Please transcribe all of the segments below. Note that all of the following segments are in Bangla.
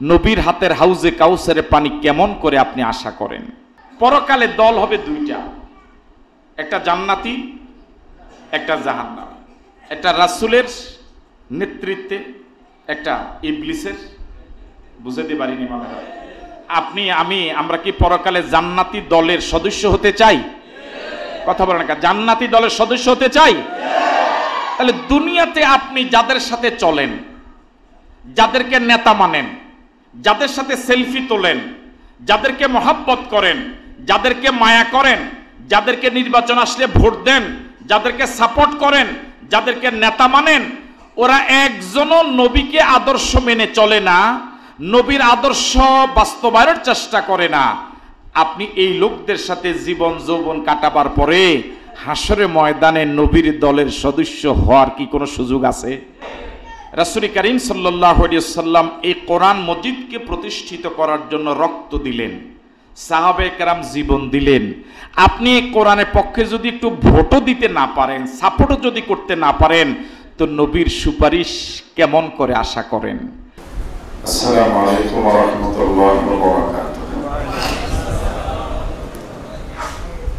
নবীর হাতের হাউজে কাউসারের পানি কেমন করে আপনি আশা করেন? পরকালে দল হবে দুইটা, একটা জান্নাতি, একটা জাহান্নামী। একটা রাসূলের নেতৃত্বে, একটা ইবলিসের। বুঝাতে পারিনি মনে হয়। আপনি আমরা কি পরকালে জান্নাতি দলের সদস্য হতে চাই? কথা বলেন না, জান্নাতি দলের সদস্য হতে চাই? তাহলে দুনিয়াতে আপনি যাদের সাথে চলেন, যাদেরকে নেতা মানেন, যাদের সাথে সেলফি তোলেন, যাদেরকে মহাব্বত করেন, যাদেরকে মায়া করেন, যাদেরকে নির্বাচন আসলে ভোট দেন, যাদেরকে সাপোর্ট করেন, যাদেরকে নেতা মানেন, ওরা একজনও নবীকে আদর্শ মেনে চলে না, নবীর আদর্শ বাস্তবায়নের চেষ্টা করে না। আপনি এই লোকদের সাথে জীবন যৌবন কাটাবার পরে হাসরের ময়দানে নবীর দলের সদস্য হওয়ার কি কোনো সুযোগ আছে? রাসূল করিম সাল্লাল্লাহু আলাইহি ওয়াসাল্লাম এই কোরআন মজিদকে প্রতিষ্ঠিত করার জন্য রক্ত দিলেন, সাহাবায়ে কেরাম জীবন দিলেন। আপনি কোরআনের পক্ষে যদি একটু ভোটও দিতে না পারেন, সাপোর্টও যদি করতে না পারেন, তো নবীর সুপারিশ কেমন করে আশা করেন? আসসালামু আলাইকুম ওয়া রাহমাতুল্লাহি ওয়া বারাকাতুহু।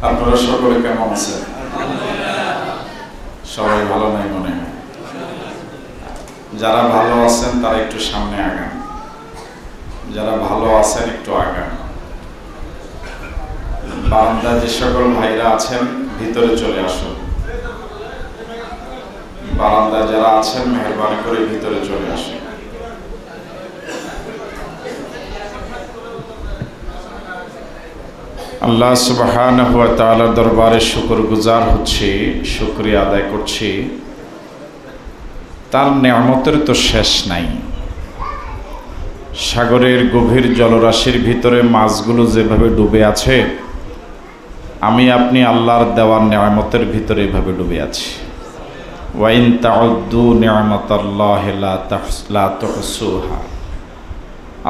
আপনারা সকলে কেমন আছেন? সবাই ভালো নাই মনে হয়। যারা ভালো আছেন তারা একটু সামনে আগান, যারা ভালো আছেন একটু আগান। বারান্দায় যে সকল ভাইরা আছেন ভিতরে চলে আসুন। বারান্দায় যারা আছেন মেহেরবানি করে ভিতরে চলে আসুন। আল্লাহ সুবহানাহু ওয়া তাআলার দরবারে শুকরগুজার হচ্ছি, শুকরিয়া আদায় করছি। তার নেয়ামতের তো শেষ নাই। সাগরের গভীর জলরাশির ভিতরে মাছগুলো যেভাবে ডুবে আছে, আমি আপনি আল্লাহর দেওয়ার নেয়ামতের ভিতরে এভাবে ডুবে আছি। ওয়া ইন তাউদ্দু নি'মাতাল্লাহি লা তুহসুহা।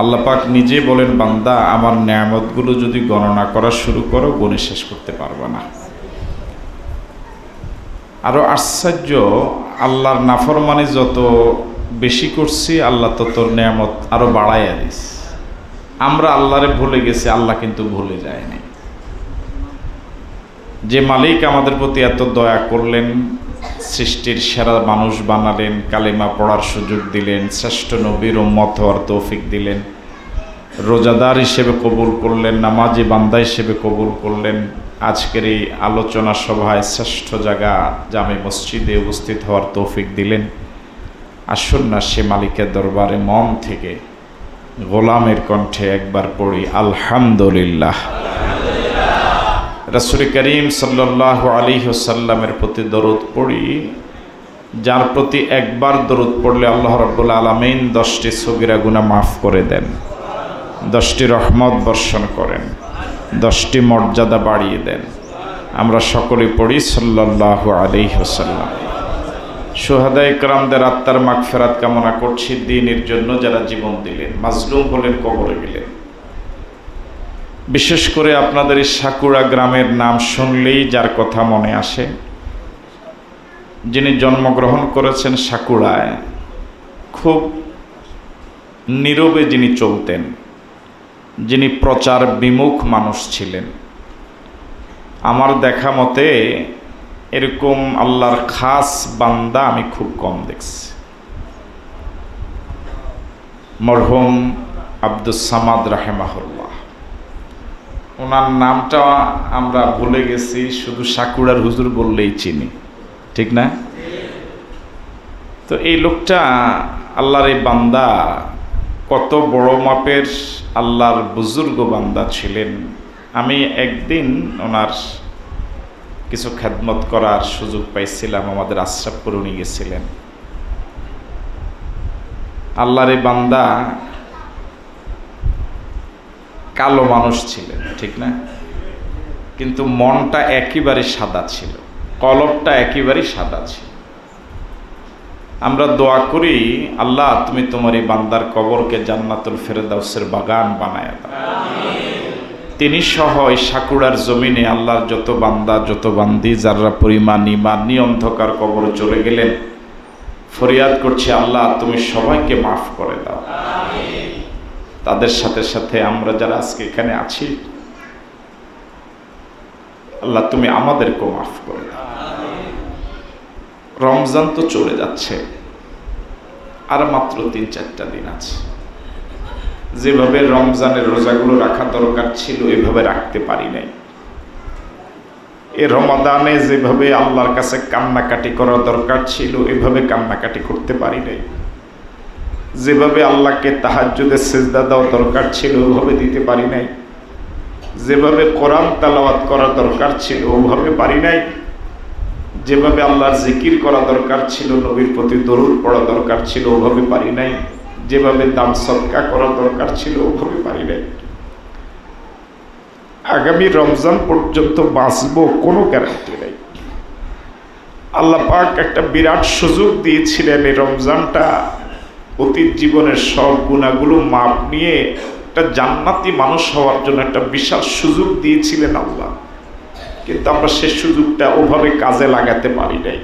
আল্লাহ পাক নিজে বলেন, বান্দা আমার নেয়ামতগুলো যদি গণনা করা শুরু করো গুণে শেষ করতে পারবে না। আরো আশ্চর্য, আল্লাহর নাফরমানি যত বেশি করছি আল্লাহ তত নেয়ামত আরো বাড়াইয়া দিস। আমরা আল্লাহরে ভুলে গেছি, আল্লাহ কিন্তু ভুলে যায়নি। যে মালিক আমাদের প্রতি এত দয়া করলেন, সৃষ্টির সেরা মানুষ বানালেন, কালেমা পড়ার সুযোগ দিলেন, শ্রেষ্ঠ নবীর উম্মত হওয়ার তৌফিক দিলেন, রোজাদার হিসেবে কবুল করলেন, নামাজি বান্দা হিসেবে কবুল করলেন, আজকের এই আলোচনা সভায় শ্রেষ্ঠ জায়গা জামে মসজিদে উপস্থিত হওয়ার তৌফিক দিলেন। আসুন না সে মালিকের দরবারে মন থেকে গোলামের কণ্ঠে একবার পড়ি আলহামদুলিল্লাহ। রাসূল করিম সাল্লাল্লাহু আলাইহি ওয়াসাল্লামের প্রতি দরুদ পড়ি, যার প্রতি একবার দরুদ পড়লে আল্লাহ রাব্বুল আলামিন 10টি সগীরা গুনাহ মাফ করে দেন, 10টি রহমত বর্ষণ করেন, 10টি মর্যাদা বাড়িয়ে দেন। আমরা সকলে পড়ি সাল্লাল্লাহু আলাইহি ওয়াসাল্লাম। শুহাদায়ে কেরামদের আত্মার মাগফিরাত কামনা করছি, দ্বীনের জন্য যারা জীবন দিলেন, মাজলুম হলেন, কবরে গেলেন। বিশেষ করে আপনাদের এই সাকুড়া গ্রামের নাম শুনলেই যার কথা মনে আসে, যিনি জন্মগ্রহণ করেছেন সাকুড়ায়, খুব নীরবে যিনি চলতেন, যিনি প্রচার বিমুখ মানুষ ছিলেন। আমার দেখা মতে এরকম আল্লাহর খাস বান্দা আমি খুব কম দেখছি। মরহুম আব্দুস সামাদ রাহিমাহুল্লাহ, ওনার নামটা আমরা ভুলে গেছি, শুধু সাকুড়ার হুজুর বললেই চিনি, ঠিক না? তো এই লোকটা আল্লাহর এই বান্দা কত বড় মাপের আল্লাহর বুজুর্গ বান্দা ছিলেন। আমি একদিন ওনার কিছু খেদমত করার সুযোগ পাইছিলাম, আমাদের আশরাফপুর উনি গেছিলেন। আল্লাহর এই বান্দা কালো মানুষ ছিলেন, ঠিক না? কিন্তু মনটা একেবারে সাদা ছিল, কলবটা একেবারে সাদা ছিল। আমরা দোয়া করি, আল্লাহ তুমি তোমার এই বান্দার কবরকে জান্নাতুল ফেরদাউসের বাগান বানায় দাও। তিনি সহ এই সাকুড়ার জমিনে আল্লাহর যত বান্দা যত বান্দি যারা পরিমাণ ঈমান নিয়ে অন্ধকার কবরে চলে গেলেন, ফরিয়াদ করছি আল্লাহ তুমি সবাইকে মাফ করে দাও। তাদের সাথে সাথে আমরা যারা আজকে এখানে আছি, আল্লাহ তুমি আমাদেরকেও মাফ করে দাও। রমজান তো চলে যাচ্ছে, আর মাত্র 3-4টা দিন আছে। যেভাবে রমজানের রোজাগুলো রাখা দরকার ছিল এভাবে রাখতে পারি নাই। এ রমাদানে যেভাবে আল্লাহর কাছে কান্নাকাটি করা দরকার ছিল এভাবে কান্নাকাটি করতে পারি নাই। যেভাবে আল্লাহকে তাহাজ্জুদে সিজদা দেওয়া দরকার ছিল ওভাবে দিতে পারি নাই। যেভাবে কোরআন তেলাওয়াত করা দরকার ছিল ওভাবে পারি নাই। যেভাবে আল্লাহর জিকির করা দরকার ছিল, নবীর প্রতি দরুদ পড়া দরকার ছিল ওভাবে পারি নাই। যেভাবে দান সদকা করা দরকার ছিল ওভাবে পারি নাই। আগামী রমজান পর্যন্ত বাঁচবো কোনো গ্যারান্টি নেই। আল্লাহ পাক একটা বিরাট সুযোগ দিয়েছিলেন এই রমজানটা অতীত জীবনের সব গুণাগুলো মাপ নিয়ে একটা জান্নাতি মানুষ হওয়ার জন্য একটা বিশাল সুযোগ দিয়েছিলেন আল্লাহ, কিন্তু আমরা সে সুযোগটা ওভাবে কাজে লাগাতে পারি নাই।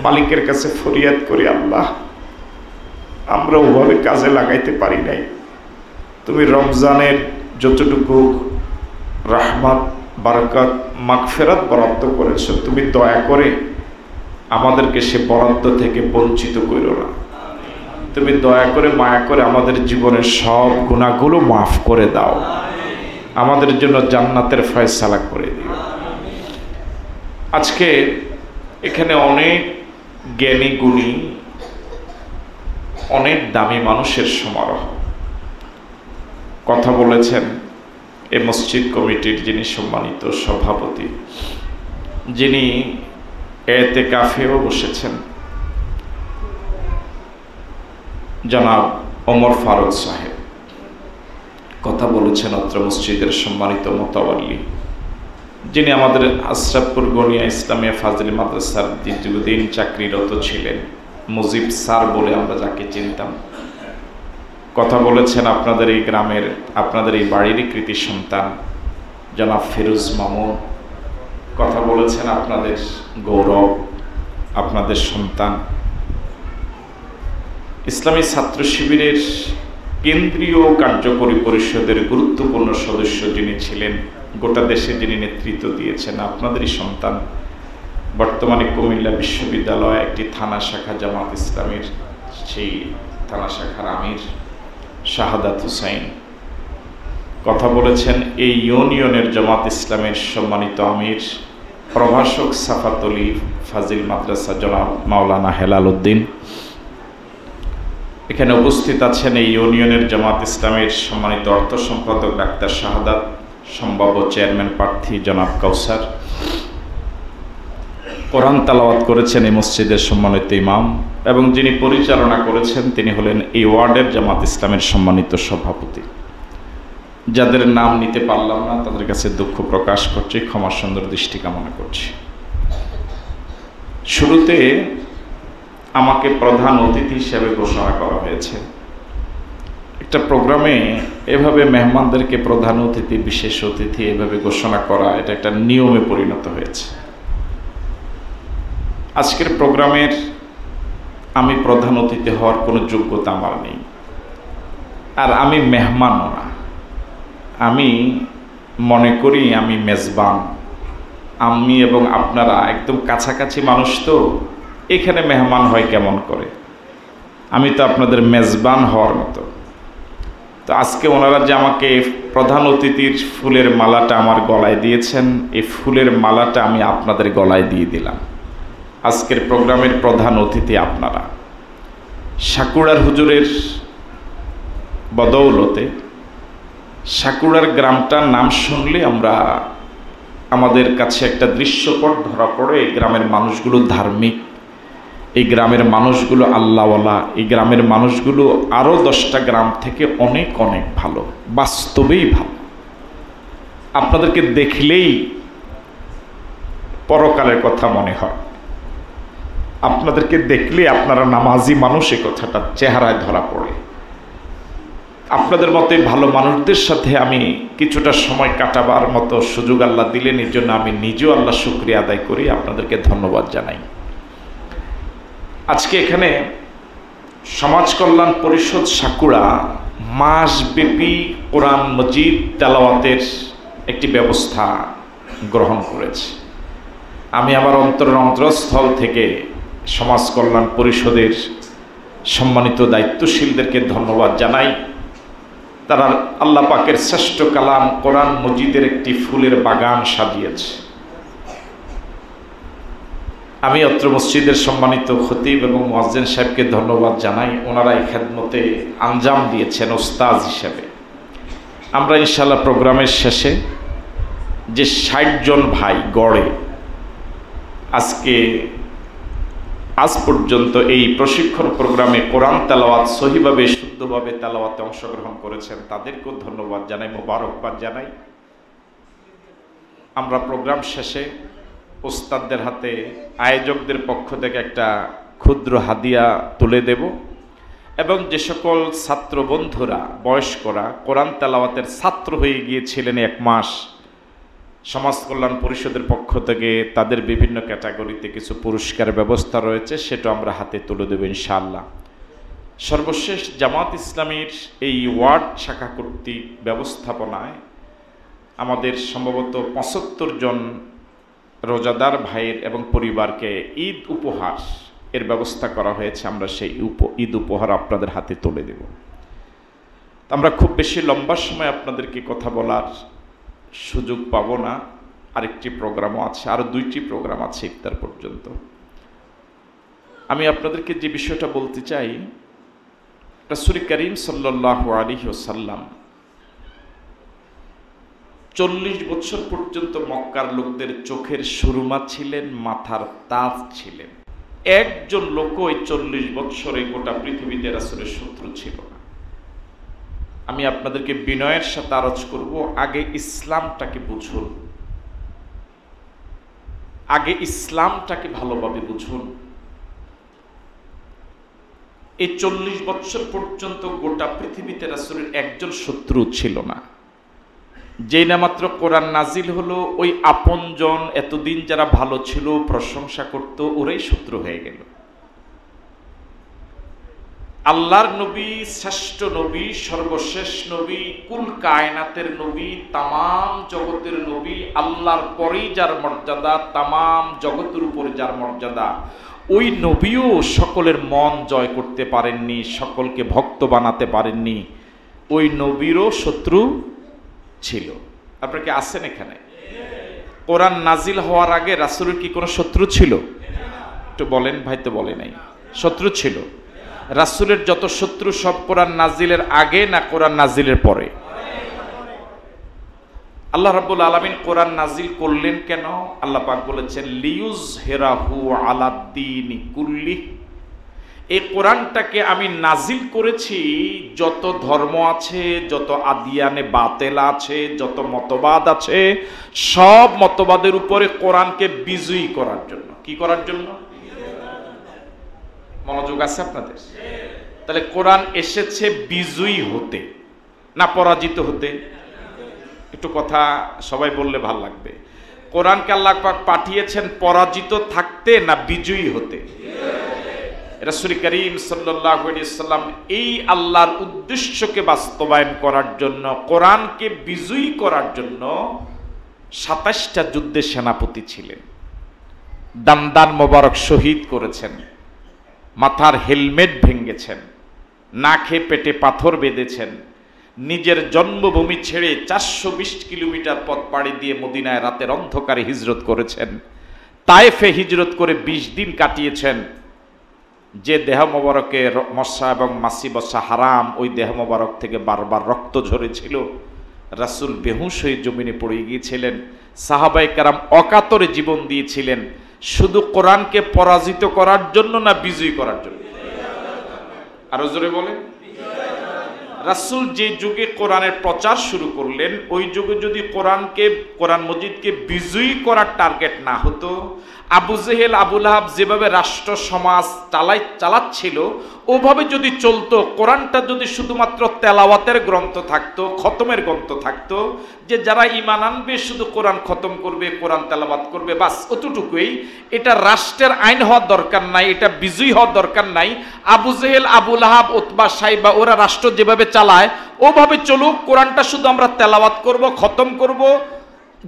মালিকের কাছে ফরিয়াদ করি, আল্লাহ আমরা ওভাবে কাজে লাগাইতে পারি নাই। তুমি রমজানের যতটুকু রাহমাত, বারাকাত, মাগফিরাত বরাদ্দ করেছো, তুমি দয়া করে আমাদেরকে সে বরাদ্দ থেকে বঞ্চিত করো না। তুমি দয়া করে মায়া করে আমাদের জীবনের সব গুনাহগুলো মাফ করে দাও, আমাদের জন্য জান্নাতের ফয়সালা করে দিও। আজকে এখানে অনেক জ্ঞানী গুণী, অনেক দামি মানুষের সমারোহ। কথা বলেছেন এই মসজিদ কমিটির যিনি সম্মানিত সভাপতি, যিনি এতেকাফেও বসেছেন, জনাব ওমর ফারুক সাহেব। কথা বলেছেন অত্র মসজিদের সম্মানিত মোতাওয়াল্লি, যিনি আমাদের আশরাফপুর গনিয়া ইসলামিয়া ফাজিল মাদ্রাসার দীর্ঘদিন চাকরিরত ছিলেন, মুজিব স্যার বলে আমরা যাকে চিনতাম। কথা বলেছেন আপনাদের এই গ্রামের, আপনাদের এই বাড়িরই কৃতি সন্তান জনাব ফিরোজ মামুন। কথা বলেছেন আপনাদের গৌরব, আপনাদের সন্তান, ইসলামী ছাত্র শিবিরের কেন্দ্রীয় কার্যকরী পরিষদের গুরুত্বপূর্ণ সদস্য যিনি ছিলেন, গোটা দেশে যিনি নেতৃত্ব দিয়েছেন, আপনাদেরই সন্তান, বর্তমানে কুমিল্লা বিশ্ববিদ্যালয় একটি থানা শাখা জামাত ইসলামের সেই থানা শাখার আমির শাহাদাত হুসাইন। কথা বলেছেন এই ইউনিয়নের জামাত ইসলামের সম্মানিত আমির প্রভাষক সাফাতলি ফাজিল মাদ্রাসা জনাব মাওলানা হেলাল উদ্দিন। এখানে উপস্থিত আছেন এই ইউনিয়নের জামাত ইসলামের সম্মানিত অর্থ সম্পাদক ডাক্তার শাহাদাত, সম্ভাব্য চেয়ারম্যান প্রার্থী জনাব কাউসার। কোরআন তেলাওয়াত করেছেন এই মসজিদের সম্মানিত ইমাম, এবং যিনি পরিচালনা করেছেন তিনি হলেন এই ওয়ার্ডের জামাত ইসলামের সম্মানিত সভাপতি। যাদের নাম নিতে পারলাম না তাদের কাছে দুঃখ প্রকাশ করছি, ক্ষমা সুন্দর দৃষ্টি কামনা করছি। শুরুতে আমাকে প্রধান অতিথি হিসেবে ঘোষণা করা হয়েছে। একটা প্রোগ্রামে এভাবে মেহমানদেরকে প্রধান অতিথি, বিশেষ অতিথি এভাবে ঘোষণা করা, এটা একটা নিয়মে পরিণত হয়েছে। আজকের প্রোগ্রামের আমি প্রধান অতিথি হওয়ার কোনো যোগ্যতা আমার নেই, আর আমি মেহমানও না। আমি মনে করি আমি মেজবান। আমি এবং আপনারা একদম কাছাকাছি মানুষ, তো এখানে মেহমান হয় কেমন করে? আমি তো আপনাদের মেজবান হওয়ার মতো। তো আজকে ওনারা যে আমাকে প্রধান অতিথির ফুলের মালাটা আমার গলায় দিয়েছেন, এই ফুলের মালাটা আমি আপনাদের গলায় দিয়ে দিলাম। আজকের প্রোগ্রামের প্রধান অতিথি আপনারা। সাকুড়ার হুজুরের বদৌলতে সাকুড়ার গ্রামটার নাম শুনলে আমাদের কাছে একটা দৃশ্যপট ধরা পড়ে। এই গ্রামের মানুষগুলো ধার্মিক, এই গ্রামের মানুষগুলো আল্লাহওয়ালা, এই গ্রামের মানুষগুলো আরও 10টা গ্রাম থেকে অনেক অনেক ভালো, বাস্তবেই ভালো। আপনাদেরকে দেখলেই পরকালের কথা মনে হয়। আপনাদেরকে দেখলে আপনারা নামাজি মানুষ, এই কথাটা চেহারায় ধরা পড়ে। আপনাদের মতে ভালো মানুষদের সাথে আমি কিছুটা সময় কাটাবার মতো সুযোগ আল্লাহ দিলেন, এর জন্য আমি নিজেও আল্লাহ শুকরিয়া আদায় করি, আপনাদেরকে ধন্যবাদ জানাই। আজকে এখানে সমাজ কল্যাণ পরিষদ সাকুড়া মাসব্যাপী কোরআন মজিদ তেলাওয়াতের একটি ব্যবস্থা গ্রহণ করেছে। আমি আমার অন্তরের অন্তরস্থল থেকে সমাজ কল্যাণ পরিষদের সম্মানিত দায়িত্বশীলদেরকে ধন্যবাদ জানাই। তারা আল্লাহ পাকের শ্রেষ্ঠ কালাম কোরআন মজিদের একটি ফুলের বাগান সাজিয়েছে। আমি অত্র মসজিদের সম্মানিত খতিব এবং মুয়াজ্জিন সাহেবকে ধন্যবাদ জানাই। ওনারা এই খেদমতে আঞ্জাম দিয়েছেন ওস্তাদ হিসেবে। আমরা ইনশাআল্লাহ প্রোগ্রামের শেষে যে ৬০ জন ভাই গড়ে আজ পর্যন্ত এই প্রশিক্ষণ প্রোগ্রামে কোরআন তেলাওয়াত সহিভাবে শুদ্ধভাবে তেলাওয়াতে অংশগ্রহণ করেছেন, তাদেরকেও ধন্যবাদ জানাই, মোবারকবাদ জানাই। আমরা প্রোগ্রাম শেষে ওস্তাদদের হাতে আয়োজকদের পক্ষ থেকে একটা ক্ষুদ্র হাদিয়া তুলে দেব এবং যে সকল ছাত্র বন্ধুরা বয়স্করা কোরআন তেলাওয়াতের ছাত্র হয়ে গিয়েছিলেন ১ মাস, সমাজ কল্যাণ পরিষদের পক্ষ থেকে তাদের বিভিন্ন ক্যাটাগরিতে কিছু পুরস্কারের ব্যবস্থা রয়েছে, সেটা আমরা হাতে তুলে দেব ইনশাআল্লাহ। সর্বশেষ জামাত ইসলামীর এই ওয়ার্ড শাখা কর্তৃক ব্যবস্থাপনায় আমাদের সম্ভবত ৭৫ জন রোজাদার ভাইয়ের এবং পরিবারকে ঈদ উপহার এর ব্যবস্থা করা হয়েছে। আমরা সেই ঈদ উপহার আপনাদের হাতে তুলে দেব। আমরা খুব বেশি লম্বা সময় আপনাদেরকে কথা বলার সুযোগ পাব না। আরেকটি প্রোগ্রামও আছে, আরও 2টি প্রোগ্রাম আছে ইফতার পর্যন্ত। আমি আপনাদেরকে যে বিষয়টা বলতে চাই, রাসূল করিম সাল্লাল্লাহু আলাইহি ওয়াসাল্লাম 40 বছর পর্যন্ত মক্কার লোকদের চোখের সুরমা ছিলেন, মাথার তাজ ছিলেন। একজন লোক ওই 40 বছরে গোটা পৃথিবীতে রাসূলের শত্রু ছিল না। আমি আপনাদেরকে বিনয়ের সাথে আরজ করব, আগে ইসলামটাকে বুঝুন, আগে ইসলামটাকে ভালোভাবে বুঝুন। এই 40 বছর পর্যন্ত গোটা পৃথিবীতে রাসূলের একজন শত্রু ছিল না। যেই না মাত্র কোরআন নাজিল হলো, ওই আপনজন এতদিন যারা ভালো ছিল প্রশংসা করত, ওরাই শত্রু হয়ে গেল। আল্লাহর নবী, শ্রেষ্ঠ নবী, সর্বশেষ নবী, কুল কায়নাতের নবী, তামাম জগতের নবী, আল্লাহর পরেই যার মর্যাদা, তামাম জগতের উপরে যার মর্যাদা, ওই নবীও সকলের মন জয় করতে পারেননি, সকলকে ভক্ত বানাতে পারেননি। ওই নবীরও শত্রু ছিল। আপনারা কি আছেন এখানে? কোরআন নাজিল হওয়ার আগে রাসূলের কি কোনো শত্রু ছিল? একটু বলেন ভাই। তো বলে নাই। শত্রু ছিল। রাসূলের যত শত্রু সব কোরআন নাজিলের আগে না কোরআন নাজিলের পরে? আল্লাহ রাব্বুল আলামিন কোরআন নাজিল করলেন কেন? আল্লাহ পাক বলেছেন লিয়ুজহিরাহু আলাদ্দীনি কুল্লি। এই কোরআনটাকে আমি নাজিল করেছি যত ধর্ম আছে, যত আদিয়ানে বাতেল আছে, যত মতবাদ আছে, সব মতবাদের উপরে কোরআনকে বিজয়ী করার জন্য। কি করার জন্য? মনোযোগ আছে আপনাদের? তাহলে কোরআন এসেছে বিজয়ী হতে না পরাজিত হতে? একটু কথা সবাই বললে ভাল লাগবে। কোরআনকে আল্লাহ পাক পাঠিয়েছেন পরাজিত থাকতে না বিজয়ী হতে? রাসূল করিম সাল্লাল্লাহু আলাইহি ওয়াসাল্লাম এই আল্লাহর উদ্দেশ্যকে বাস্তবায়ন করার জন্য, কোরআনকে বিজয়ী করার জন্য 27টা যুদ্ধে সেনাপতি ছিলেন। দান্দান মোবারক শহীদ করেছেন, মাথার হেলমেট ভেঙেছেন, নাকে পেটে পাথর বেঁধেছেন, নিজের জন্মভূমি ছেড়ে 420 কিলোমিটার পথ পাড়ি দিয়ে মদিনায় রাতের অন্ধকারে হিজরত করেছেন। তায়েফে হিজরত করে 20 দিন কাটিয়েছেন। যে দেহ মোবারকে মশা এবং মাছি বসা হারাম, ওই দেহ মোবারক থেকে বারবার রক্ত ঝরেছিল। রাসূল বেহুশ হয়ে জমিনে পড়ে গিয়েছিলেন। সাহাবায়ে কেরাম অকাতরে জীবন দিয়েছিলেন। শুধু কোরআনকে পরাজিত করার জন্য না বিজয়ী করার জন্য? আরো জোরে বলেন। রাসূল যে যুগে কোরআনের প্রচার শুরু করলেন, ওই যুগে যদি কোরআন মজিদকে বিজয়ী করার টার্গেট না হতো, আবু জেহেল আবু লাহাব যেভাবে রাষ্ট্র সমাজ চালাচ্ছিল ওভাবে যদি চলতো, কোরআনটা যদি শুধুমাত্র তেলাওয়াতের গ্রন্থ থাকতো, খতমের গ্রন্থ থাকতো, যে যারা ঈমান আনবে শুধু কোরআন খতম করবে, কোরআন তেলাওয়াত করবে, বাস অতটুকুই, এটা রাষ্ট্রের আইন হওয়ার দরকার নাই, এটা বিজয়ী হওয়ার দরকার নাই। আবু জেহেল আবু লাহাব উতবা সাইবা ওরা রাষ্ট্র যেভাবে চালায় ওভাবে চলুক, কোরআনটা শুধু আমরা তেলাওয়াত করব, খতম করব,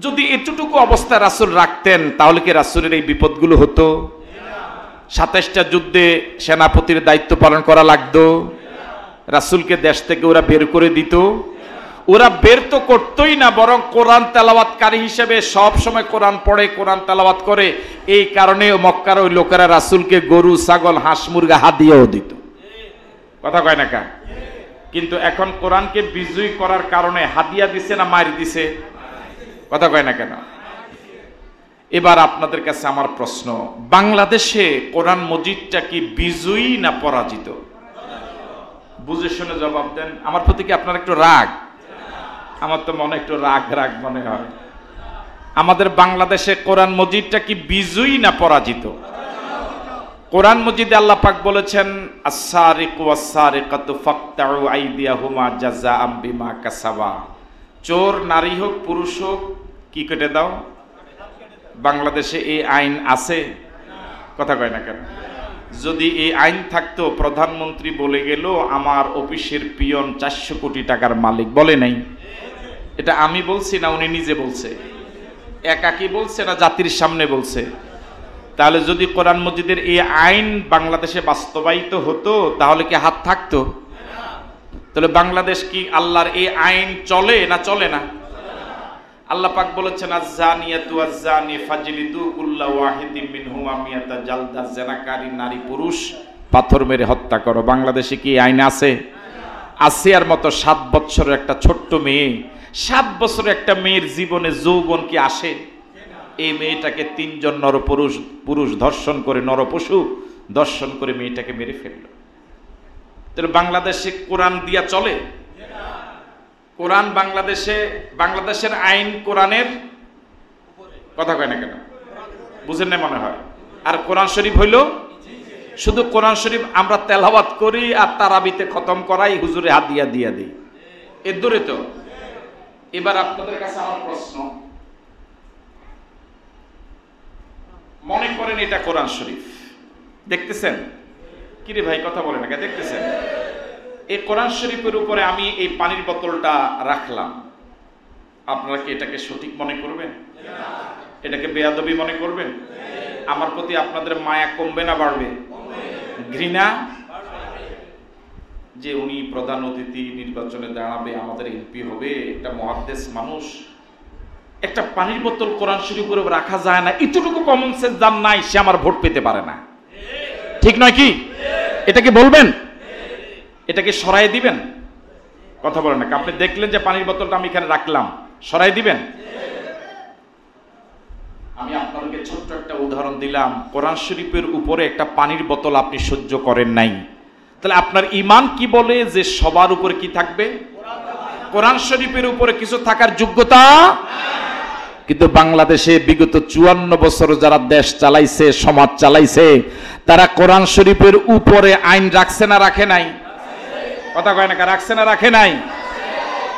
যদি এতটুকু অবস্থা রাসূল রাখতেন তাহলে কি রাসূলের এই বিপদগুলো হতো? 27টা যুদ্ধে সেনাপতির দায়িত্ব পালন করা লাগতো? রাসূলকে দেশ থেকে ওরা বের করে দিত? ওরা বের তো করতোই না, বরং কোরআন তেলাওয়াতকারী হিসেবে সব সময় কোরআন পড়ে, কোরআন তেলাওয়াত করে, এই কারণে মক্কার ওই লোকেরা রাসূলকে গরু, ছাগল, হাঁস, মুরগা হাদিয়াও দিত। কথা কয় না কা? কিন্তু এখন কোরআনকে বিজয়ী করার কারণে হাদিয়া দিছে না মার দিছে? কথা কয় না কেন? এবার আপনাদের কাছে আমার প্রশ্ন, বাংলাদেশে কোরআন মজিদটা কি বিজয়ী না পরাজিত? বুঝে শুনে জবাব দেন। আমার প্রতি কি আপনার একটু রাগ? আমার তো মনে একটু রাগ মনে হয়। আমাদের বাংলাদেশে কোরআন মজিদটা কি বিজয়ী না পরাজিত? কোরআন মজিদে আল্লাহ পাক বলেছেন, আস-সারিকু ওয়াস-সারিকাতু ফাকতাউ আইদিয়াহুমা জাযাআম বিমা কাসাবা। চোর নারী হোক পুরুষ হোক কি কেটে দাও। বাংলাদেশে এই আইন আছে? কথা কয় না কেন? যদি এই আইন থাকতো, প্রধানমন্ত্রী বলে গেল আমার অফিসের পিয়ন 400 কোটি টাকার মালিক, বলে নাই? এটা আমি বলছি না উনি নিজে বলছে? একাকি বলছে না জাতির সামনে বলছে? তাহলে যদি কোরআন মজিদের এই আইন বাংলাদেশে বাস্তবায়িত হতো তাহলে কি হাত থাকতো? তাহলে বাংলাদেশ কি আল্লাহর এই আইন চলে না চলে না? আল্লাহ পাক বলেছেন, আয-যানিয়াতু ওয়াজ-যানি ফাজলিদু কুল্লা ওয়াহিদিম মিনহুমা মিয়াতা জালদা। জেনাকারী নারী পুরুষ পাথর মেরে হত্যা করো। বাংলাদেশে কি আইন আছে? আসিয়ার মতো 7 বছরের একটা ছোট্ট মেয়ে, 7 বছরের একটা মেয়ের জীবনে যৌবন কি আসে? এই মেয়েটাকে 3 জন পুরুষ ধর্ষণ করে, নরপশু ধর্ষণ করে মেয়েটাকে মেরে ফেললো। তাহলে বাংলাদেশে কোরআন দিয়া চলে? কোরআন বাংলাদেশের আইন কোরআনের, কথা কয় না কেন? বুঝেন না মনে হয়? আর কোরআন শরীফ হইল শুধু কোরআন শরীফ আমরা তেলাওয়াত করি আর তারাবিতে খতম করাই, হুজুরে হাদিয়া দিয়া দিই, এর দূরে তো। এবার আপনাদের কাছে আমার প্রশ্ন, মনে করেন এটা কোরআন শরীফ, দেখতেছেন? কিরে ভাই কথা বলে না, দেখতেছেন? এই কোরআন শরীফের উপরে আমি এই পানির বোতলটা রাখলাম, আপনারা কি এটাকে সঠিক মনে করবেন? এটাকে বেয়াদবি মনে করবেন? আমার প্রতি আপনাদের মায়া কমবে না বাড়বে? ঘৃণা? যে উনি প্রধান অতিথি, নির্বাচনে দাঁড়াবে, আমাদের এমপি হবে, একটা মুহাদ্দিস মানুষ, একটা পানির বোতল কোরআন শরীফের উপর রাখা যায় না? এতটুকু কমন সেন্স যার নাই সে আমার ভোট পেতে পারে না। ঠিক নয় কি? এটাকে বলবেন? এটাকে সরাই দিবেন? কথা বলেন না। আপনি দেখলেন যে পানির বোতলটা আমি এখানে রাখলাম, সরাই দিবেন? আমি আপনাদেরকে ছোট্ট একটা উদাহরণ দিলাম, কোরআন শরীফের উপরে একটা পানির বোতল আপনি সহ্য করেন নাই, তাহলে আপনার ঈমান কি বলে যে সবার উপরে কি থাকবে? কোরআন শরীফের উপরে কিছু থাকার যোগ্যতা। কিন্তু বাংলাদেশে বিগত 54 বছর যারা দেশ চালাইছে, সমাজ চালাইছে, তারা কোরআন শরীফের উপরে আইন রাখছে না রাখে নাই? কথা কয় না, রাখছে না রাখে নাই?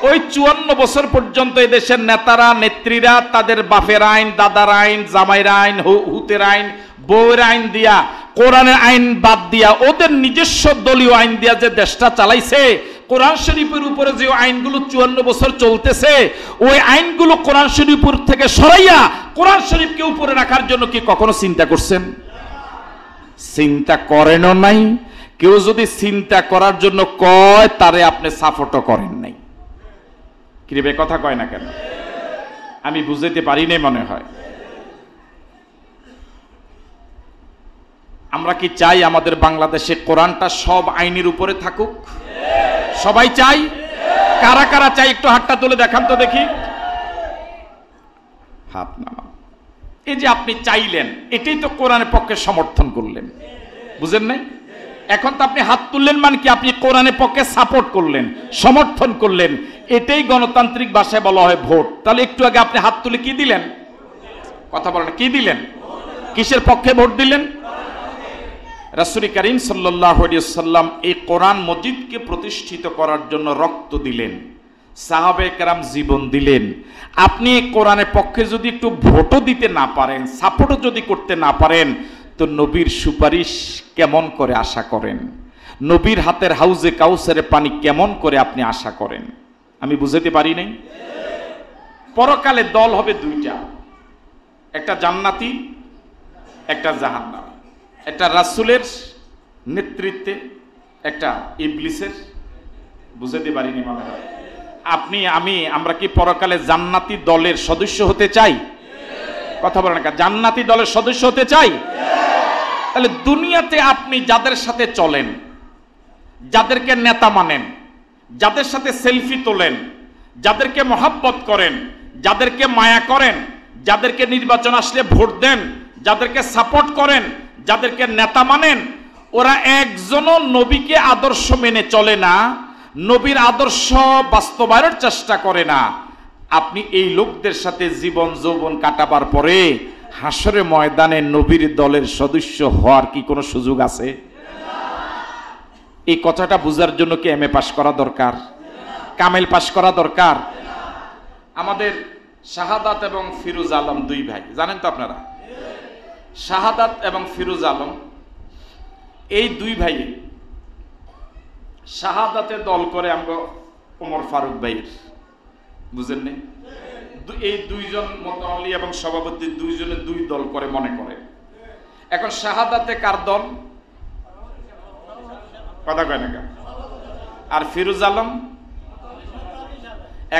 ওই 54 বছর পর্যন্ত এই দেশের নেতারা নেত্রীরা তাদের বাপের আইন, দাদার আইন, জামাইয়ের আইন, হুতের আইন, বউয়ের আইন দিয়া, কোরআনের আইন বাদ দিয়া, ওদের নিজস্ব দলীয় আইন দিয়া যে দেশটা চালাইছে, কোরআন শরীফের উপরে যে আইনগুলো 54 বছর চলতেছে, ওই আইনগুলো কোরআন শরীফের থেকে সরাইয়া কোরআন শরীফকে উপরে রাখার জন্য কি কখনো চিন্তা করছেন? চিন্তা করেনও নাই। কেউ যদি চিন্তা করার জন্য কয় তারে আপনি সাপোর্টও করেন নাই। কি রে কথা কয় না কেন? আমি বুঝাইতে পারি নাই মনে হয়। আমরা কি চাই আমাদের বাংলাদেশে কোরআনটা সব আইনের উপরে থাকুক? সবাই চাই? কারা কারা চাই একটু হাতটা তুলে দেখান তো দেখি। হাত নামান। এই যে আপনি চাইলেন, এটাই তো কোরআনের পক্ষে সমর্থন করলেন, বুঝেন নাই? এখন তো আপনি হাত তুললেন মানে কি আপনি কোরআনের পক্ষে সাপোর্ট করলেন, সমর্থন করলেন। এটাই গণতান্ত্রিক ভাষায় বলা হয় ভোট। তাহলে একটু আগে আপনি হাত তুলে কি দিলেন? কথা বলেন, কি দিলেন? কিসের পক্ষে ভোট দিলেন? রাসূল করিম সাল্লাল্লাহু আলাইহি ওয়াসাল্লাম এই কোরআন মজিদকে প্রতিষ্ঠিত করার জন্য রক্ত দিলেন, সাহাবায়ে কেরাম জীবন দিলেন। আপনি এই কোরআনের পক্ষে যদি একটু ভোটও দিতে না পারেন, সাপোর্টও যদি করতে না পারেন, তো নবীর সুপারিশ কেমন করে আশা করেন? নবীর হাতের হাউজে কাউসারের পানি কেমন করে আপনি আশা করেন? আমি বুঝাতে পারি নাই? পরকালে দল হবে দুইটা, একটা জান্নাতি, একটা জাহান্নামী। একটা রাসূলের নেতৃত্বে, একটা ইবলিসের। বুঝাতে পারিনি মনে হয়? আপনি আমরা কি পরকালে জান্নাতি দলের সদস্য হতে চাই? কথা বলেন না, জান্নাতি দলের সদস্য হতে চাই? তাহলে দুনিয়াতে আপনি যাদের সাথে চলেন, যাদেরকে নেতা মানেন, যাদের সাথে সেলফি তোলেন, যাদেরকে মহাব্বত করেন, যাদেরকে মায়া করেন, যাদেরকে নির্বাচন আসলে ভোট দেন, যাদেরকে সাপোর্ট করেন, যাদেরকে নেতা মানেন, ওরা একজনও নবীকে আদর্শ মেনে চলে না, নবীর আদর্শ বাস্তবায়নের চেষ্টা করে না। আপনি এই লোকদের সাথে জীবন যৌবন কাটাবার পরে হাসরের ময়দানে নবীর দলের সদস্য হওয়ার কি কোনো সুযোগ আছে? এই কথাটা বুঝার জন্য কি এমএ পাস করা দরকার? কামেল পাস করা দরকার? আমাদের শাহাদাত এবং ফিরোজ আলম দুই ভাই, জানেন তো আপনারা? শাহাদাত এবং ফিরোজ আলম এই দুই ভাই শাহাদাতে দল করে আমরা ওমর ফারুক ভাইয়ের, বুঝেন নি? এই দুইজন মোতাওয়াল্লি এবং সভাপতি দুইজনে দুই দল করে মনে করে। এখন শাহাদাতে কার দল? কথা কয় না? আর ফিরোজ আলম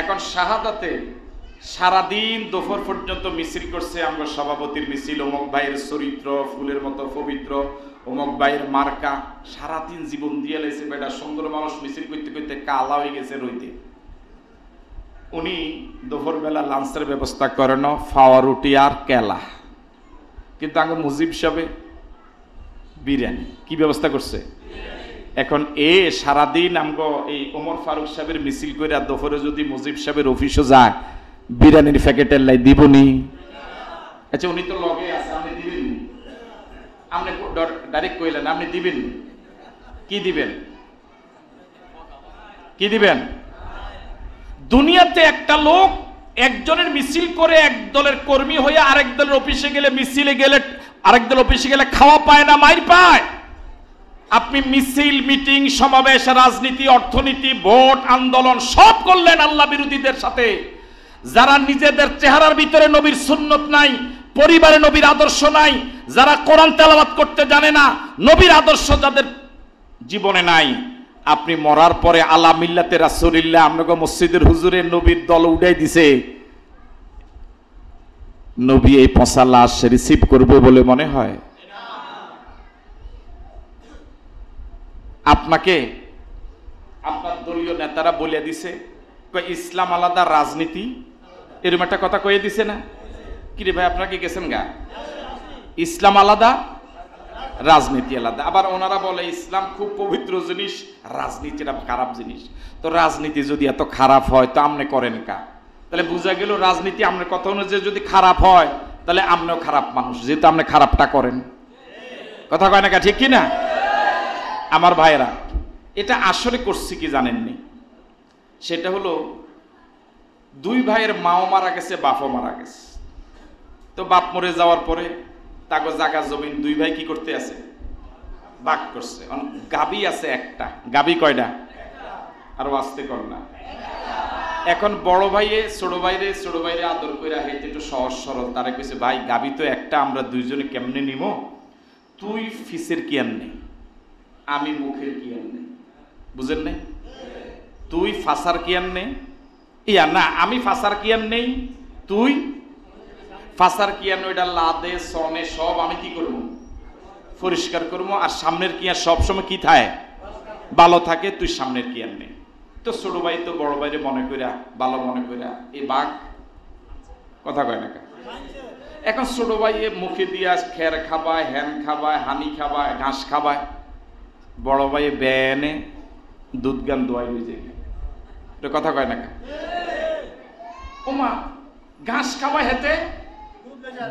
এখন শাহাদাতে সারাদিন দুপুর পর্যন্ত মিছিল করছে। আমরা সভাপতির মিছিল, অমুক ভাইয়ের চরিত্র ফুলের মতো পবিত্র, অমুক ভাইয়ের মার্কা, সারাদিন জীবন দিয়ে লেছে। বেটা সুন্দর মানুষ মিছিল করতে করতে কালা হয়ে গেছে রইতে। উনি দুপুর বেলা লাঞ্চের ব্যবস্থা করেন ফাওয়া রুটি আর কেলা, কিন্তু আগে মুজিব সাহেব বিরিয়ানি কি ব্যবস্থা করছে। এখন সারাদিন আমগো এই ওমর ফারুক সাহেবের মিছিল করে দুপুরে যদি মুজিব সাহেবের অফিসে যায়, বিরিয়ানির প্যাকেটের লাই দিবনি? আচ্ছা, উনি তো লগে আছে, আপনি দিবেন? আপনি ডাইরেক্ট কইলেন আপনি দিবেন? কি দিবেন? কি দিবেন? দুনিয়াতে একটা লোক একজনের মিছিল করে এক দলের কর্মী হয়ে আরেক দলের অফিসে গেলে, মিছিলে গেলে, আরেক দল অফিসে গেলে খাওয়া পায় না, মাইর পায়। আপনি মিছিল, মিটিং, সমাবেশ, রাজনীতি, অর্থনীতি, ভোট, আন্দোলন সব করলেন আল্লাহ বিরোধীদের সাথে, যারা নিজেদের চেহারার ভিতরে নবীর সুন্নত নাই, পরিবারে নবীর আদর্শ নাই, যারা কোরআন তেলাওয়াত করতে জানে না, নবীর আদর্শ যাদের জীবনে নাই। আপনি মরার পরে আলা মিল্লাতে রাসূলিল্লাহ আপনাকে মসজিদের হুজুরে নবীর দল উঠাই দিছে, নবী এই পচা লাশ রিসিভ করবে বলে মনে হয়? আপনাকে আপনার দলীয় নেতারা বলে দিছে ইসলাম আলাদা, রাজনীতি এরকম একটা কথা কয়ে দিছে না? কিরে ভাই, আপনারা কি গেছেন গা? ইসলাম আলাদা, রাজনীতি আলাদা। আবার ওনারা বলে ইসলাম খুব পবিত্র জিনিস, রাজনীতিটা খারাপ জিনিস। তো রাজনীতি যদি এত খারাপ হয় তো আমনে করেন কা? তাহলে বোঝা গেল রাজনীতি আপনার কথা অনুযায়ী যদি খারাপ হয়, তাহলে আপনিও খারাপ মানুষ, যেহেতু আপনি খারাপটা করেন। কথা কয় না, ঠিক কি না? আমার ভাইয়েরা, এটা আসলে করছি কি জানেননি? সেটা হলো দুই ভাইয়ের মাও মারা গেছে, বাপও মারা গেছে। তো বাপ মরে যাওয়ার পরে তাকে জায়গা জমিন দুই ভাই কি করতে আছে? ভাগ করছে। গাবি আছে একটা, গাবি কয়টা? আরো আসতে কর না। এখন বড় ভাইয়ে ছোট ভাইরে আদর কইরা হেঁটে একটু সহজ সরল তারা কইছে, ভাই গাবি তো একটা, আমরা দুইজনে কেমনে নিব? তুই ফিসের কি আন নেই, আমি মুখের কি আন নেই, বুঝেন নাই? তুই ফাঁসার কি আন নেই, ইয়া না, আমি ফাঁসার কি আন নেই, তুই ফাঁসার কি আন, ওইটা লাদে সনে সব আমি কি করব? পরিষ্কার করবো। আর সামনের কি আর সবসময় কি থাকে? ভালো থাকে। তুই সামনের কি আর নেই। তো ছোট ভাই তো বড় ভাইরে মনে কইরা, ভালো মনে কইরা এই বাঘ, কথা কয় না। এখন ছোট ভাই মুখে দিয়া খের খাবায়, হ্যান খাবায়, হানি খাবায়, ঘাস খাবায়। বড় ভাই বেনে দুধ গান দোয়াই হয়ে যায়। কথা কয় না কা? ওমা ঘাস খাওয়া হেতে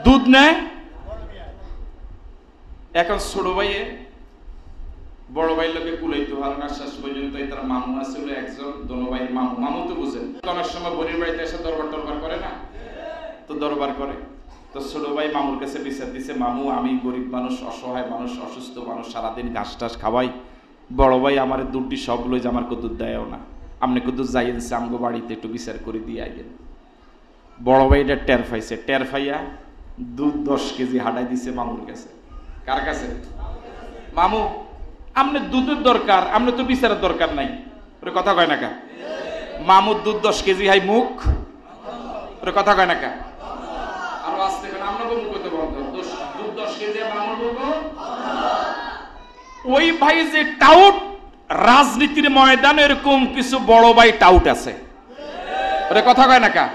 দুধ নেয়। এখন ছোট ভাইয়ে বড় ভাই লোকে কুলাইতো আর না, শেষ পর্যন্ত তার মামু আছিল একজন, দোনো ভাইয়ের মামু। মামু তো বুঝেন, অনেক সময় বোনের বাড়িতে এসে দরবার টরবার করে না, তো দরবার করে। তো ছোট ভাই মামুর কাছে বিচার দিছে, মামু আমি গরিব মানুষ, অসহায় মানুষ, অসুস্থ মানুষ, সারাদিন ঘাস টাস খাওয়াই। বড় ভাই আমার দুধটি সব লই যে আমার দুধ দেয়ও না, আপনি দুধ যাইয়েছে আমগো বাড়িতে একটু বিচার করে দিয়ে আইয়েন। বড় ভাই এটা টের পাইছে, টের পাইয়া দুধ 10 কেজি হাঁটাই দিছে মামুর কাছে। কার কাছে? মামু আপনি দুধের দরকার, আপনি তো বিচারের দরকার নাই। ওরে কথা কয় না কা? মামুর দুধ 10 কেজি হাই মুখ, ওরে কথা কয় না কা? আরো আসতে কেন আপনাকে মুখ হতে বলতো, দুধ 10 কেজি মামুর মুখ। ওই ভাই যে টাউট, রাজনীতির ময়দানে এরকম কিছু বড় ভাই টাউট আছে, ওরে কথা কয় না কা?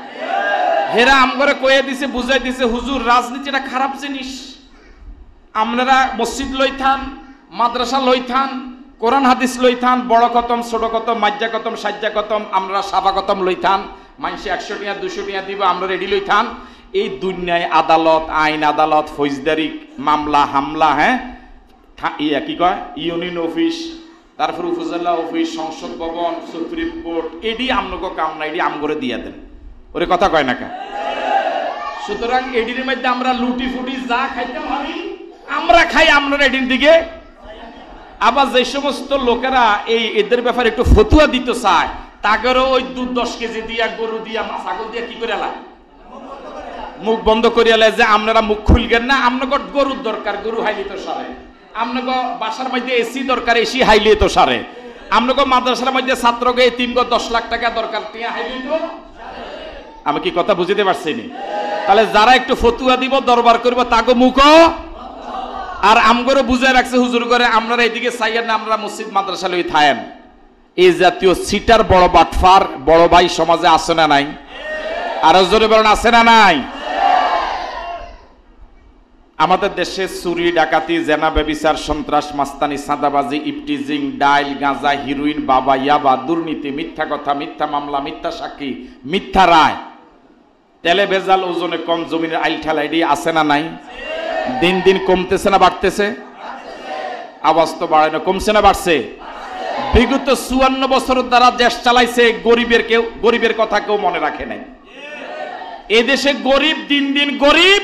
হেরা আমগরে কয়ে দিছে, বুঝাই দিছে, হুজুর রাজনীতিটা খারাপ জিনিস, আপনারা মসজিদ লইথান, মাদ্রাসা লইথান, কোরআন হাদিস লইথান, বড় খতম, ছোট খতম, মাজ্জা খতম, সাজ্জা খতম, আমরা সাফা খতম লইথান, মানুষে 100 টাকা 200 টাকা দিব, আমরা রেডি লইথান। এই দুনিয়ায় আদালত, আইন আদালত, ফৌজদারি মামলা হামলা, হ্যাঁ কি কয় ইউনিয়ন অফিস, তারপর উপজেলা অফিস, সংসদ ভবন, সুপ্রিম কোর্ট, এডি আমনগো কাম না, এডি আমগরে দিয়া দেন। ওরে কথা কয় না কা? সুতরাং এডির মধ্যে আমরা লুটি ফুটি যা খাইতে পারি আমরা খাই, আমরা এডির দিকে। আবার যে সমস্ত লোকেরা এই এদের ব্যাপারে একটু ফতুয়া দিতে চায়, তাদেরও ওই দুধ 10 কেজি দিয়া, গরু দিয়া, ছাগল দিয়া কি করে লাই, মুখ বন্ধ করিয়া লাই যে আপনারা মুখ খুলবেন না, আপনাকে গরুর দরকার, গরু হাইলি তো সারে, আপনাকে বাসার মধ্যে এসি দরকার, এসি হাইলি তো সারে, আপনাকে মাদ্রাসার মধ্যে ছাত্রকে 10 লাখ টাকা দরকার, টিয়া হাইলি তো। আমি কি কথা বুঝতে পারছি নি? তাহলে যারা একটু ফতুয়া দিব, দরবার করব, তাকে মুখ আর আমগরে বুঝায় রাখছে হুজুর করে, আপনারা এইদিকে চাইয়েন না, আমরা মসজিদ মাদ্রাসা লই থাকেন। এই জাতীয় সিটার বড় বাটফার বড় ভাই সমাজে আছে না নাই? আরো জোরে বলেন, আছে না নাই? আমাদের দেশে চুরি, ডাকাতি, জেনা, ব্যভিচার, সন্ত্রাস, মাস্তানি, সাদাবাজি, ইফটিজিং, ডাইল, গাঁজা, হিরোইন, বাবা, ইয়াবা, দুর্নীতি, মিথ্যা কথা, মিথ্যা মামলা, মিথ্যা সাক্ষী, মিথ্যা রায়, তেলে ভেজাল, ওজনে কম, জমিনের আইল ঠেলা, এটি আছে না নাই? দিন দিন কমতেছে না বাড়তেছে? আওয়াজ তো বাড়ে না, কমছে না বাড়ছে? বিগত 54 বছর দ্বারা দেশ চালাইছে, গরিবের কথা কেউ মনে রাখে নাই। এদেশে গরিব দিন দিন গরিব,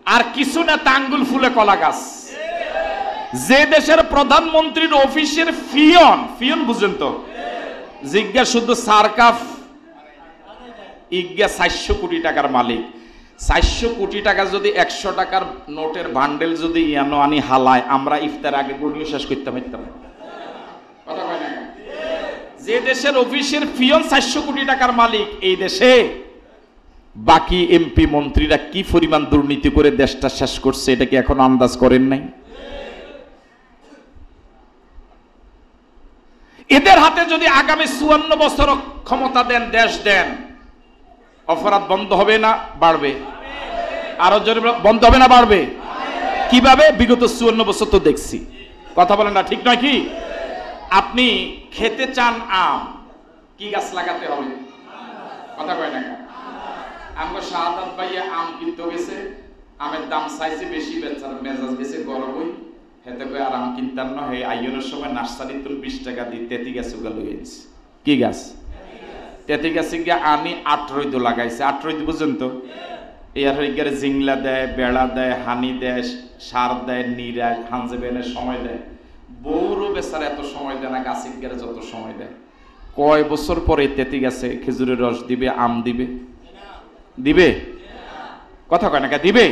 আর কিছু না আঙ্গুল ফুলে কলা গাছ। যে দেশের প্রধানমন্ত্রীর অফিসের ফিয়ন বুঝেন তো, জিজ্ঞা শুধু সারকাফ ইজ্ঞা 400 কোটি টাকার মালিক। 400 কোটি টাকা যদি 100 টাকার নোটের বান্ডেল যদি ইয়ানো আনি হালায়, আমরা ইফতার আগে গড়িয়ে শেষ করতে পারতাম। কথা কয় না? যে দেশের অফিসের ফিয়ন 400 কোটি টাকার মালিক, এই দেশে বাকি এমপি মন্ত্রীরা কি পরিমাণ দুর্নীতি করে দেশটা শেষ করছে, এটা কি এখন আন্দাজ করেন নাই? এদের হাতে যদি আগামী 54 বছর ক্ষমতা দেন, দেশ দেন, অপরাধ বন্ধ হবে না বাড়বে? আরো জোরে বন্ধ হবে না বাড়বে? কিভাবে? বিগত 54 বছর তো দেখছি। কথা বলেন না, ঠিক নয় কি? আপনি খেতে চান আম, কি গাছ লাগাতে হবে? কথা কয় না? আমরা শাহাদাত ভাইয়া আম কিনতে গেছে, আমের দাম চাইছে বেশি, বেচার মেজাজ গেছে গরম হই, হেতে কই আর আম কিনতাম না। হে আইনের সময় নার্সারি তুল 20 টাকা দিয়ে তেতি গাছ উগালো হয়েছে। কি গাছ? তেতি গাছে গিয়ে আনি 8 রৈদ লাগাইছে। 8 রৈদ বুঝেন তো? এর হয়ে জিংলা দেয়, বেড়া দেয়, হানি দেয়, সার দেয়, নিরা হানজে বেনের সময় দেয়। বউরও বেচার এত সময় দেয় না, গাছে গিয়ে যত সময় দেয়। কয় বছর পরে তেতি গাছে খেজুরের রস দিবে, আম দিবে? দিবে? কথা কয় না, দিবে?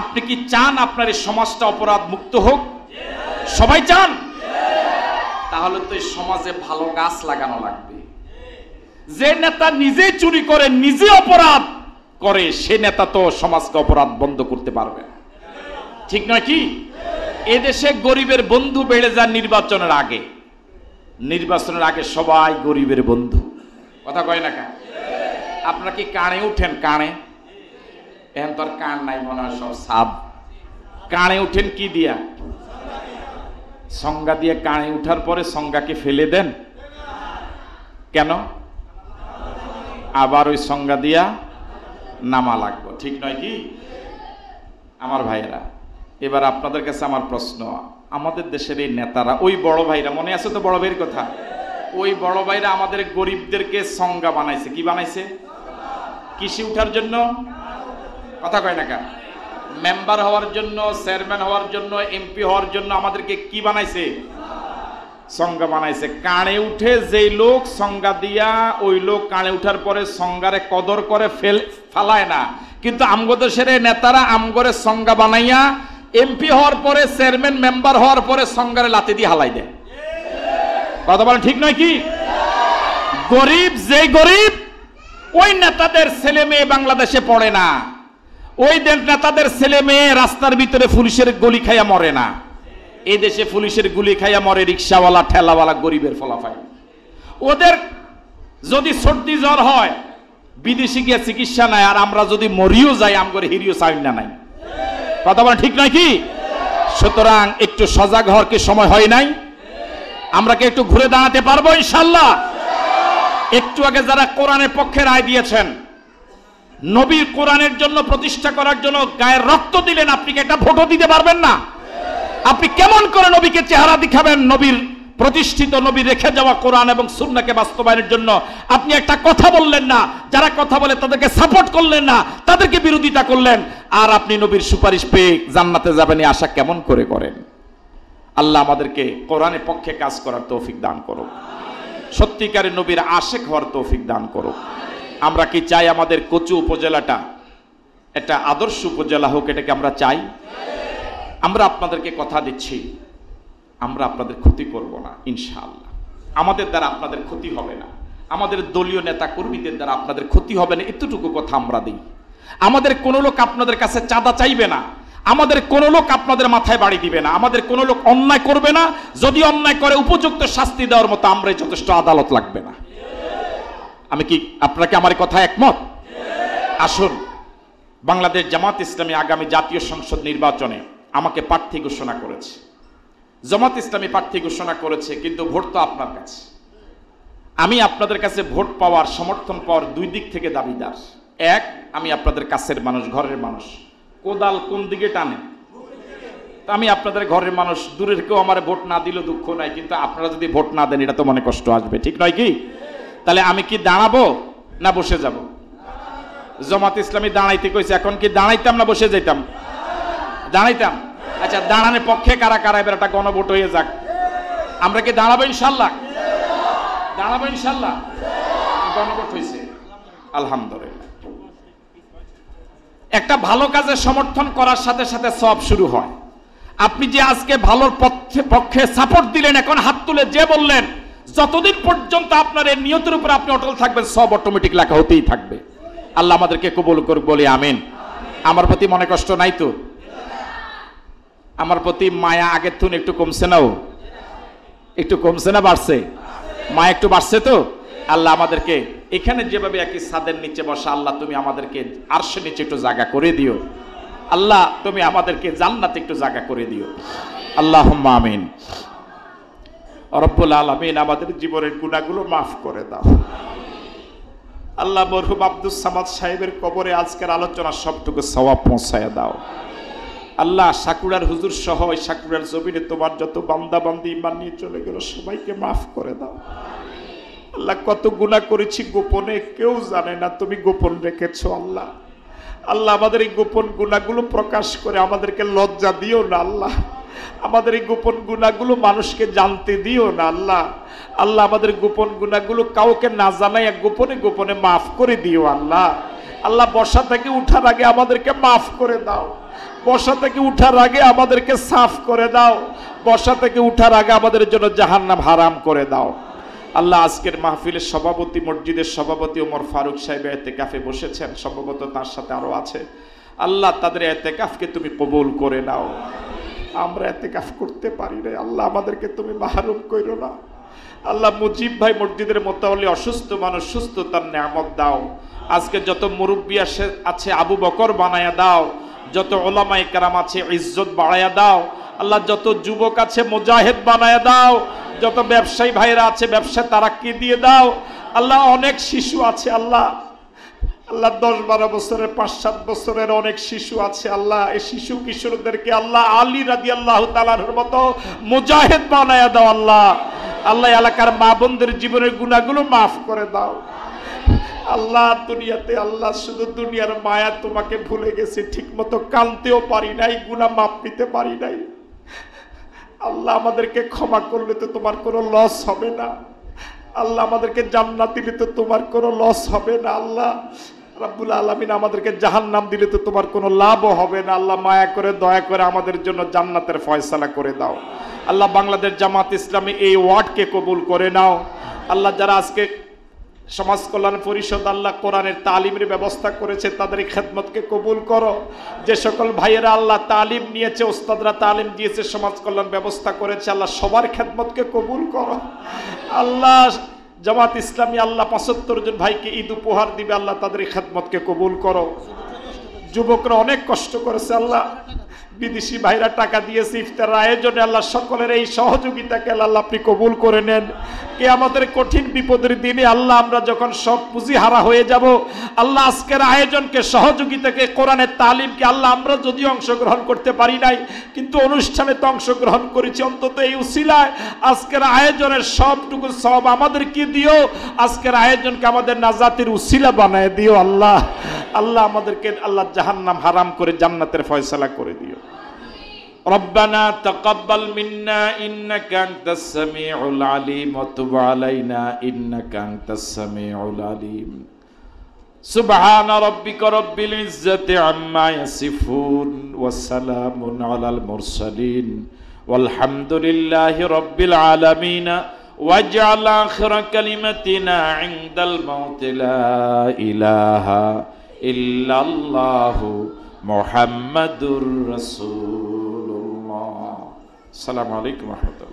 আপনি কি চান আপনার এই সমাজটা অপরাধ মুক্ত হোক? সবাই চান? তাহলে তো এই সমাজে ভালো গাছ লাগানো লাগবে। যে নেতা নিজে চুরি করে, নিজে অপরাধ করে, সে নেতা তো সমাজকে অপরাধ বন্ধ করতে পারবে, ঠিক নয় কি? এদেশে গরিবের বন্ধু বেড়ে যায় নির্বাচনের আগে। নির্বাচনের আগে সবাই গরিবের বন্ধু। কথা কয় না? আপনারা কি কানে উঠেন? কানে এখন তো আর কান নাই, মনে হয় সব সাপ। কানে উঠেন কি দিয়া? সংজ্ঞা দিয়ে। কানে উঠার পরে সংজ্ঞাকে ফেলে দেন। কেন? আবার ওই সংজ্ঞা দিয়া নামা লাগবে, ঠিক নয় কি আমার ভাইয়েরা? এবার আপনাদের কাছে আমার প্রশ্ন, আমাদের দেশের এই নেতারা, ওই বড় ভাইরা, মনে আছে তো বড় ভাইয়ের কথা, ওই বড় ভাইরা আমাদের গরিবদেরকে সংজ্ঞা বানাইছে। কি বানাইছে? কৃষি উঠার জন্য, কথা কয় না কা, মেম্বার হওয়ার জন্য, চেয়ারম্যান হওয়ার জন্য, এমপি হওয়ার জন্য আমাদেরকে কি বানাইছে? সংজ্ঞা বানাইছে। কানে উঠে যেই লোক সংজ্ঞা দিয়া, ওই লোক কানে উঠার পরে সংজ্ঞারে কদর করে ফালায় না। কিন্তু আমগো দেশের নেতারা আমগরে সংজ্ঞা বানাইয়া এমপি হওয়ার পরে, চেয়ারম্যান মেম্বার হওয়ার পরে সংজ্ঞারে লাথি দিয়ে হালাই দেয়। কথা বলেন ঠিক নয় কি? গরিব, যে গরিব, ওই নেতাদের ছেলে মেয়ে বাংলাদেশে পড়ে না, ওই নেতাদের ছেলে মেয়ে রাস্তার ভিতরে পুলিশের গুলি খাইয়া মরে না। এই দেশে পুলিশের গুলি খাইয়া মরে রিক্সাওয়ালা, ঠেলাওয়ালা, গরিবের ফলাফল। ওদের যদি সর্দি জ্বর হয় বিদেশে গিয়ে চিকিৎসা নাই, আর আমরা যদি মরিও যাই আমগরে হিরিও চাই না নাই। কথা বলেন ঠিক নয় কি? সুতরাং একটু সজাগ হওয়ার কি সময় হয় নাই? আমরা কি একটু ঘুরে দাঁড়াতে পারবো ইনশাআল্লাহ? একটু আগে যারা কোরআনের পক্ষে রায় দিয়েছেন, নবীর কোরআনের জন্য প্রতিষ্ঠা করার জন্য গায়ের রক্ত দিলেন, আপনি কি একটা ভোটও দিতে পারবেন না? আপনি কেমন করে নবীকে চেহারা দেখাবেন? নবীর প্রতিষ্ঠিত, নবী রেখে যাওয়া কোরআন এবং সুন্নাহকে বাস্তবায়নের জন্য আপনি একটা কথা বললেন না, যারা কথা বলে তাদেরকে সাপোর্ট করলেন না, তাদেরকে বিরোধিতা করলেন, আর আপনি নবীর সুপারিশ পেয়ে জান্নাতে যাবেন এই আশা কেমন করে করেন? আল্লাহ আমাদেরকে কোরআনের পক্ষে কাজ করার তৌফিক দান করুক, সত্যিকারের নবীর আশেক হওয়ার তৌফিক দান করুক। আমরা কি চাই আমাদের কচু উপজেলাটা একটা আদর্শ উপজেলা হোক? এটাকে আমরা চাই। আমরা আপনাদেরকে কথা দিচ্ছি, আমরা আপনাদের ক্ষতি করব না ইনশাআল্লাহ। আমাদের দ্বারা আপনাদের ক্ষতি হবে না, আমাদের দলীয় নেতা কর্মীদের দ্বারা আপনাদের ক্ষতি হবে না, এতটুকু কথা আমরা দিই। আমাদের কোনো লোক আপনাদের কাছে চাঁদা চাইবে না, আমাদের কোনো লোক আপনাদের মাথায় বাড়ি দিবে না, আমাদের কোনো লোক অন্যায় করবে না, যদি অন্যায় করে উপযুক্ত শাস্তি দেওয়ার মতো আমরাই যথেষ্ট, আদালত লাগবে না। আমি কি আপনাকে আমার কথা একমত? আসুন, বাংলাদেশ জামাত ইসলামী আগামী জাতীয় সংসদ নির্বাচনে আমাকে প্রার্থী ঘোষণা করেছে। জামাত ইসলামী প্রার্থী ঘোষণা করেছে, কিন্তু ভোট তো আপনার কাছে। আমি আপনাদের কাছে ভোট পাওয়ার, সমর্থন পাওয়ার দুই দিক থেকে দাবিদার। এক, আমি আপনাদের কাছের মানুষ, ঘরের মানুষ। কোদাল কোন দিকে টানে? তা আমি আপনাদের ঘরের মানুষ, দূরের কেউ আমার ভোট না দিলেও দুঃখ নাই, কিন্তু আপনারা যদি ভোট না দেন এটা তো মনে কষ্ট আসবে, ঠিক নয় কি? তাহলে আমি কি দাঁড়াবো না বসে যাব? জামাত ইসলামী দাঁড়াইতে কইছে, এখন কি দাঁড়াইতাম না বসে যাইতাম? দাঁড়াইতাম। আচ্ছা, দাঁড়ানোর পক্ষে কারা কারা? এবার একটা গণভোট হয়ে যাক। আমরা কি দাঁড়াবো ইনশাআল্লাহ? দাঁড়াবো ইনশাআল্লাহ। গণভোট হয়েছে, আলহামদুলিল্লাহ। একটা ভালো কাজে সমর্থন করার সাথে সাথে সব শুরু হয়। আপনি যে আজকে ভালোর পক্ষে সাপোর্ট দিলেন, এখন হাত তুলে যে বললেন, যতদিন পর্যন্ত আপনার এই নিয়তের উপর আপনি অটল থাকবেন, সব অটোমেটিক লেখা হতেই থাকবে। আল্লাহ আমাদেরকে কবুল করুক, বলি আমিন। আমার প্রতি মনে কষ্ট নাই তো? আমার প্রতি মায়া আগের তুন একটু কমছে না? একটু কমছে না বাড়ছে? মায়া একটু বাড়ছে তো? আল্লাহ আমাদেরকে এখানে যেভাবে একই ছাদের নিচে বসা, আল্লাহ তুমি আমাদেরকে আরশের নিচে একটু জায়গা করে দিও। আল্লাহ তুমি আমাদেরকে জান্নাতে একটু জায়গা করে দিও। আল্লাহুম্মা আমিন। রব্বুল আলামিন আমাদের জীবনের গুনাহগুলো মাফ করে দাও। আল্লাহ মরহুম আব্দুস সামাদ সাহেবের কবরে আজকের আলোচনা সবটুকু সওয়াব পৌঁছায় দাও। আল্লাহ সাকুরার হুজুর সহ ওই সাকুরার জমিনে তোমার যত বান্দা বান্দি ঈমান নিয়ে চলে গেল, সবাইকে মাফ করে দাও। আল্লাহ কত গুনাহ করেছি গোপনে, কেউ জানে না, তুমি গোপন রেখেছো আল্লাহ। আল্লাহ আমাদের এই গোপন গুনাহগুলো প্রকাশ করে আমাদেরকে লজ্জা দিও না আল্লাহ। আমাদের এই গোপন গুনাহগুলো মানুষকে জানতে দিও না আল্লাহ। আল্লাহ আমাদের গোপন গুনাহগুলো কাউকে না জানাই গোপনে গোপনে মাফ করে দিও আল্লাহ। আল্লাহ বসা থেকে উঠার আগে আমাদেরকে মাফ করে দাও, বসা থেকে উঠার আগে আমাদেরকে সাফ করে দাও, বসা থেকে উঠার আগে আমাদের জন্য জাহান্নাম হারাম করে দাও। আল্লাহ আজকের মাহফিলের সভাপতি, মসজিদের সভাপতি ওমর ফারুক সাহেব এতেকাফে বসেছেন, সম্ভবত তার সাথে আরো আছে। আল্লাহ তাদের এতেকাফকে তুমি কবুল করে নাও। আমরা এতেকাফ করতে পারি না আল্লাহ, আমাদেরকে তুমি মাহরুম কইরো না আল্লাহ। মুজিব ভাই মসজিদের মোতাওয়াল্লি, অসুস্থ মানুষ, সুস্থতার নিয়ামত দাও। আজকে যত মুরব্বী আছে আবু বকর বানায়া দাও, যত ওলামায়ে কেরাম আছে ইজ্জত বাড়ায়া দাও আল্লাহ। যত যুবক আছে মুজাহিদ বানায়া দাও, যত ব্যবসায়ী ভাইরা আছে ব্যবসা তারাক্কি দিয়ে দাও আল্লাহ অনেক শিশু আছে আল্লাহ, আল্লাহ 10-12 বছরের 5-7 বছরের অনেক শিশু আছে আল্লাহ। এই শিশু কিশোরদেরকে আল্লাহ আলী রাদিয়াল্লাহু তাআলার মতো মুজাহিদ বানায়া দাও আল্লাহ। আল্লাহ এলাকার মা বোনদের জীবনের গুনাহগুলো মাফ করে দাও আল্লাহ। দুনিয়াতে আল্লাহ শুধু দুনিয়ার মায়া, তোমাকে ভুলে গেছি, ঠিক মতো কানতেও পারি নাই, গুনাহ মাপ নিতে পারি নাই আল্লাহ। আমাদেরকে ক্ষমা করলে তো তোমার কোনো লস হবে না আল্লাহ, আমাদেরকে জান্নাত দিলে তো তোমার কোনো লস হবে না আল্লাহ রাব্বুল আলামিন। আমাদেরকে জাহান্নাম দিলে তো তোমার কোনো লাভও হবে না আল্লাহ। মায়া করে দয়া করে আমাদের জন্য জান্নাতের ফয়সালা করে দাও আল্লাহ। বাংলাদেশ জামাত ইসলামী এই ওয়ার্ডকে কবুল করে নাও আল্লাহ। যারা আজকে সমাজ কল্যাণ পরিষদ আল্লাহ কোরআনের তালিমের ব্যবস্থা করেছে, তাদের খেদমতকে কবুল করো। যে সকল ভাইয়েরা আল্লাহ তালিম নিয়েছে, ওস্তাদরা তালিম দিয়েছে, সমাজ কল্যাণ ব্যবস্থা করেছে আল্লাহ, সবার খেদমতকে কবুল করো আল্লাহ। জামাত ইসলামী আল্লাহ 75 জন ভাইকে ঈদ উপহার দিবে আল্লাহ, তাদের খেদমতকে কবুল করো। যুবকরা অনেক কষ্ট করেছে আল্লাহ, বিদেশি ভাইরা টাকা দিয়েছে ইফতার আয়োজনে আল্লাহ, সকলের এই সহযোগিতাকে আল্লাহ আপনি কবুল করে নেন। কে আমাদের কঠিন বিপদের দিনে আল্লাহ আমরা যখন সব পুঁজি হারা হয়ে যাব আল্লাহ, আজকের আয়োজনকে, সহযোগিতাকে, কোরআনের তালিমকে আল্লাহ আমরা যদি অংশগ্রহণ করতে পারি নাই কিন্তু অনুষ্ঠানে তো অংশগ্রহণ করেছি, অন্তত এই উসিলায় আজকের আয়োজনের সবটুকু সব আমাদেরকে দিও। আজকের আয়োজনকে আমাদের নাজাতের উসিলা বানায় দিও আল্লাহ। আল্লাহ আমাদেরকে আল্লাহ জাহান্নাম হারাম করে জান্নাতের ফয়সালা করে দিও। ربنا تقبل منا إنك أنت السميع العليم وتب علينا إنك أنت السميع العليم سبحان ربك رب العزة عما يصفون وسلام على المرسلين والحمد لله رب العالمين واجعل آخر كلمتنا عند الموت لا إله إلا الله محمد رسول الله. السلام عليكم ورحمة الله.